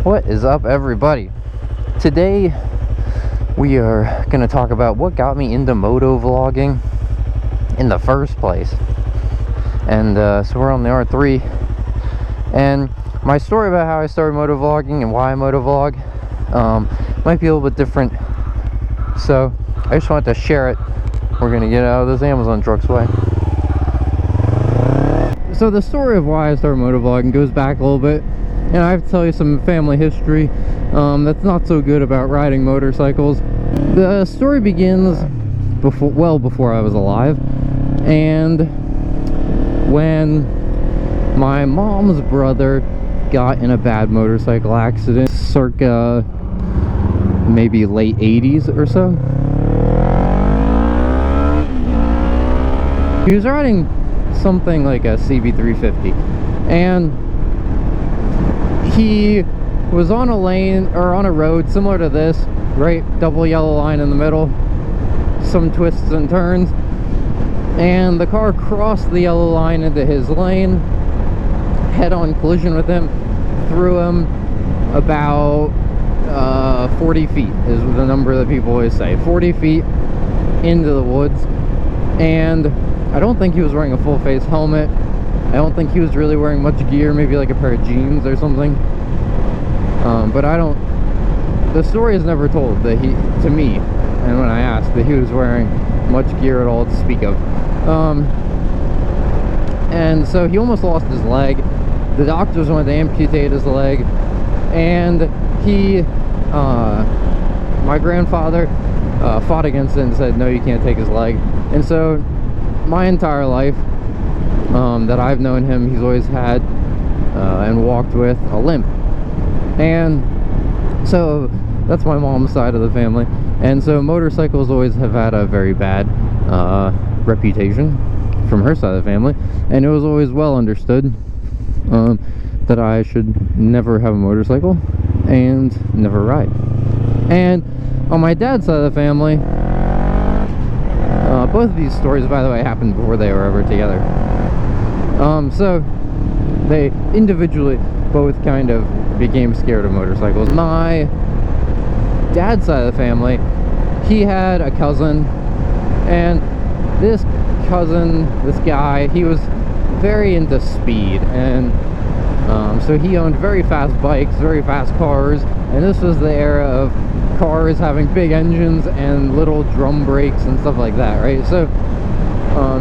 What is up, everybody? Today we are going to talk about what got me into motovlogging in the first place. And so we're on the R3, and my story about how I started motovlogging and why I motovlog might be a little bit different, so I just wanted to share it. We're going to get out of this Amazon truck's way. So the story of why I started motovlogging goes back a little bit, and I have to tell you some family history that's not so good about riding motorcycles. The story begins well before I was alive, and when my mom's brother got in a bad motorcycle accident circa maybe late 80s or so. He was riding something like a CB350, and he was on a lane or on a road similar to this, right? Double yellow line in the middle, some twists and turns, and the car crossed the yellow line into his lane, head-on collision with him, threw him about 40 feet is the number that people always say, 40 feet into the woods. And I don't think he was wearing a full face helmet. I don't think he was really wearing much gear, maybe like a pair of jeans or something. But the story is never told that to me, and when I asked, that he was wearing much gear at all to speak of. And so he almost lost his leg. The doctors wanted to amputate his leg, and my grandfather fought against it and said, no, you can't take his leg. And so my entire life that I've known him, he's always had and walked with a limp. And so that's my mom's side of the family, and so motorcycles always have had a very bad reputation from her side of the family, and it was always well understood that I should never have a motorcycle and never ride. And on my dad's side of the family, both of these stories, by the way, happened before they were ever together. So they individually both kind of became scared of motorcycles. My dad's side of the family, he had a cousin, and this cousin, this guy, he was very into speed, and so he owned very fast bikes, very fast cars, and this was the era of cars having big engines and little drum brakes and stuff like that, right? So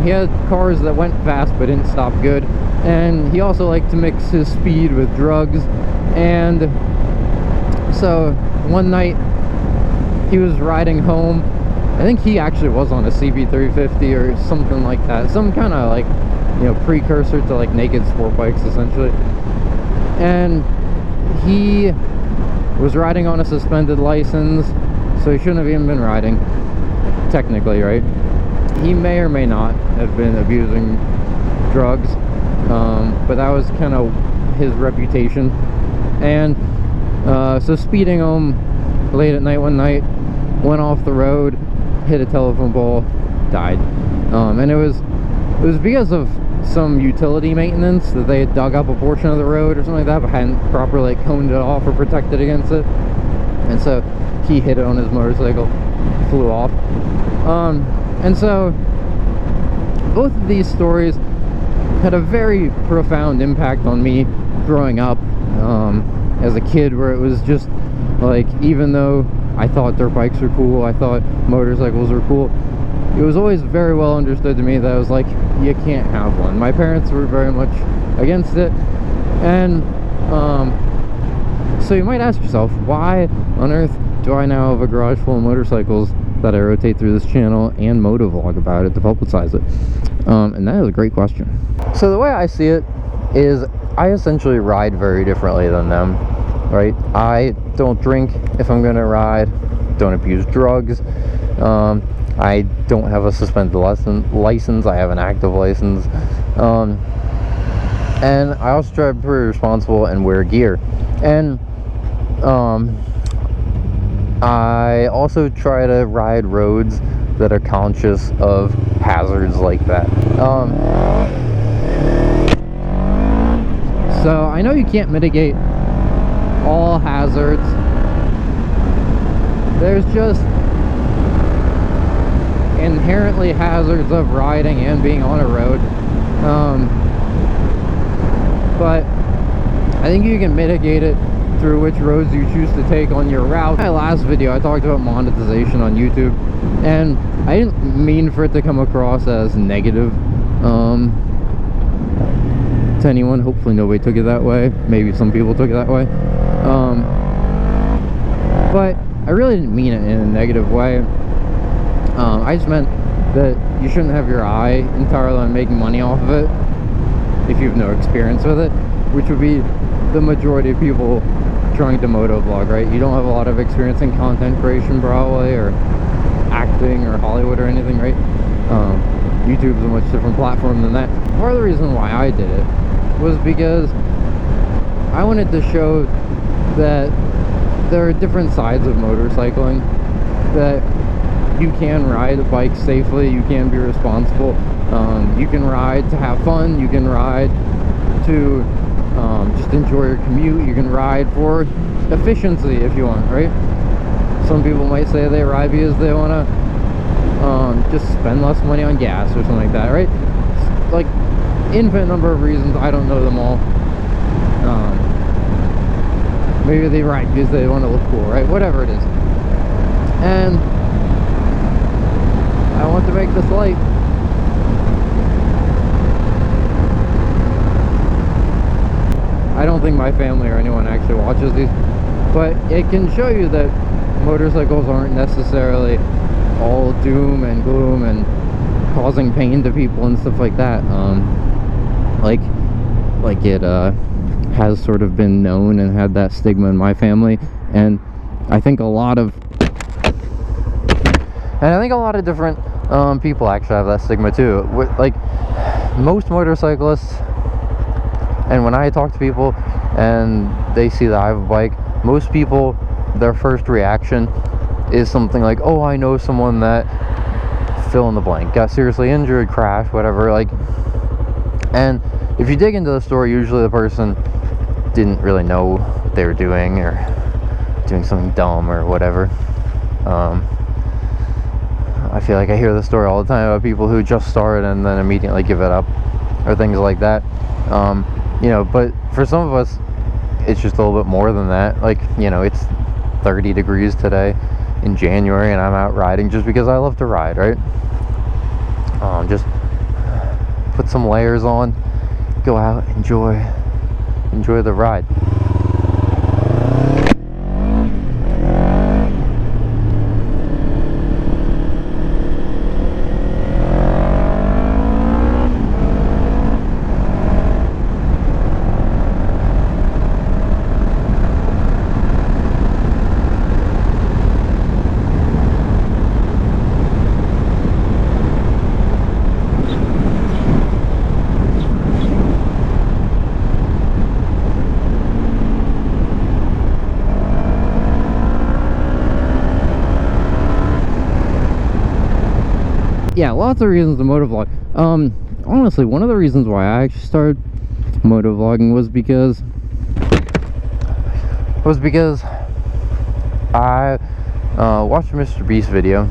he had cars that went fast but didn't stop good, and he also liked to mix his speed with drugs. And so one night he was riding home. I think he actually was on a CB350 or something like that, some kind of like, you know, precursor to like naked sport bikes essentially. And he was riding on a suspended license, so he shouldn't have even been riding technically, right? He may or may not have been abusing drugs, but that was kind of his reputation. And so speeding home late at night one night, went off the road, hit a telephone pole, died. And it was because of some utility maintenance that they had dug up a portion of the road or something like that, but hadn't properly coned it off or protected against it. And so he hit it on his motorcycle, flew off. And so both of these stories had a very profound impact on me growing up as a kid, where it was just like, even though I thought dirt bikes were cool, I thought motorcycles were cool, it was always very well understood to me that I was like, you can't have one. My parents were very much against it. And so you might ask yourself, why on earth do I now have a garage full of motorcycles that I rotate through this channel and motovlog about it to publicize it? And that is a great question. So the way I see it is, I essentially ride very differently than them, right? I don't drink if I'm gonna ride, don't abuse drugs, I don't have a suspended license, I have an active license, and I also try to be pretty responsible and wear gear. And I also try to ride roads that are conscious of hazards like that. So I know you can't mitigate all hazards. There's just inherently hazards of riding and being on a road. But I think you can mitigate it through which roads you choose to take on your route. In my last video, I talked about monetization on YouTube, and I didn't mean for it to come across as negative to anyone. Hopefully nobody took it that way. Maybe some people took it that way. But I really didn't mean it in a negative way. I just meant that you shouldn't have your eye entirely on making money off of it if you have no experience with it, which would be the majority of people trying to motovlog, right? You don't have a lot of experience in content creation probably, or acting or Hollywood or anything, right? YouTube's a much different platform than that. Part of the reason why I did it was because I wanted to show that there are different sides of motorcycling, that you can ride a bike safely, you can be responsible, you can ride to have fun, you can ride to just enjoy your commute, you can ride for efficiency if you want, right? Some people might say they ride because they want to just spend less money on gas or something like that, right? It's like infinite number of reasons. I don't know them all. Maybe they ride because they want to look cool, right? Whatever it is. And I want to make this light. I don't think my family or anyone actually watches these, but it can show you that motorcycles aren't necessarily all doom and gloom and causing pain to people and stuff like that. Like it has sort of been known and had that stigma in my family, and I think a lot of different people actually have that stigma too. Like most motorcyclists, and when I talk to people and they see that I have a bike, most people, their first reaction is something like, oh, I know someone that fill in the blank, got seriously injured, crashed, whatever. Like, and if you dig into the story, usually the person didn't really know what they were doing, or doing something dumb or whatever. I feel like I hear the story all the time about people who just started and then immediately give it up, or things like that. You know, but for some of us, it's just a little bit more than that. Like, you know, it's 30 degrees today in January, and I'm out riding just because I love to ride, right? Just put some layers on, go out, enjoy the ride. Yeah, lots of reasons to motovlog. Honestly, one of the reasons why I actually started motovlogging was because I watched a Mr. Beast video,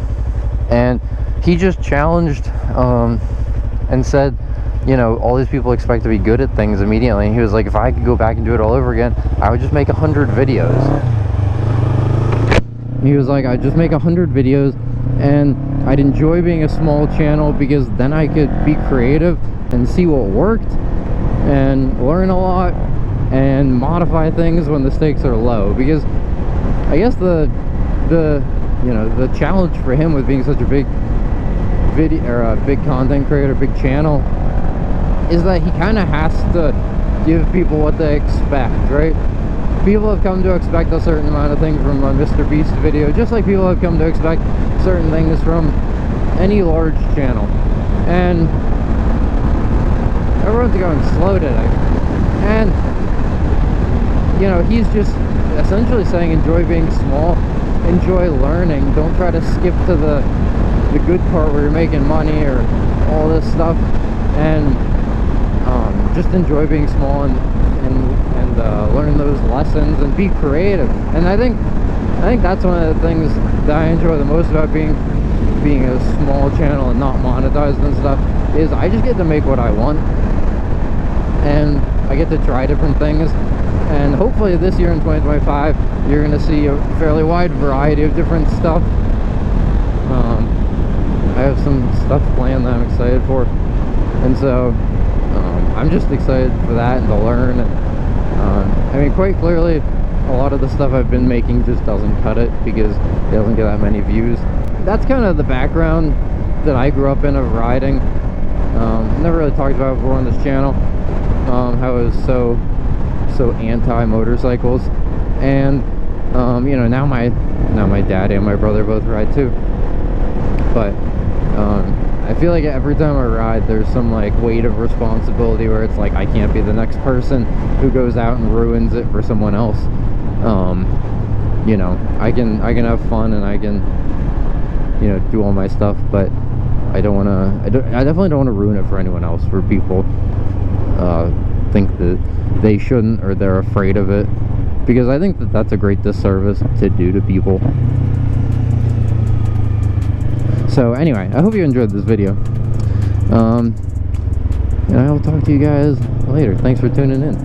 and he just challenged and said, you know, all these people expect to be good at things immediately, and he was like, if I could go back and do it all over again, I would just make 100 videos. He was like, I'd just make 100 videos, and I'd enjoy being a small channel because then I could be creative and see what worked and learn a lot and modify things when the stakes are low. Because I guess the challenge for him with being such a big video, or a big content creator, big channel, is that he kind of has to give people what they expect, right? People have come to expect a certain amount of things from a Mr. Beast video, just like people have come to expect certain things from any large channel. And everyone's going slow today. And, you know, he's just essentially saying enjoy being small, enjoy learning, don't try to skip to the good part where you're making money or all this stuff, and just enjoy being small and and learn those lessons and be creative. And I think that's one of the things that I enjoy the most about being a small channel and not monetized and stuff, is I just get to make what I want, and I get to try different things. And hopefully this year in 2025 you're going to see a fairly wide variety of different stuff. I have some stuff planned that I'm excited for, and so I'm just excited for that and to learn. And I mean, quite clearly a lot of the stuff I've been making just doesn't cut it because it doesn't get that many views. That's kind of the background that I grew up in of riding. Never really talked about it before on this channel, how I was so anti-motorcycles. And you know, now my dad and my brother both ride too, but I feel like every time I ride there's some like weight of responsibility where it's like I can't be the next person who goes out and ruins it for someone else. You know, I can have fun and I can, you know, do all my stuff, but I don't want to, I definitely don't want to ruin it for anyone else, where people think that they shouldn't, or they're afraid of it, because I think that that's a great disservice to do to people. So anyway, I hope you enjoyed this video, and I will talk to you guys later. Thanks for tuning in.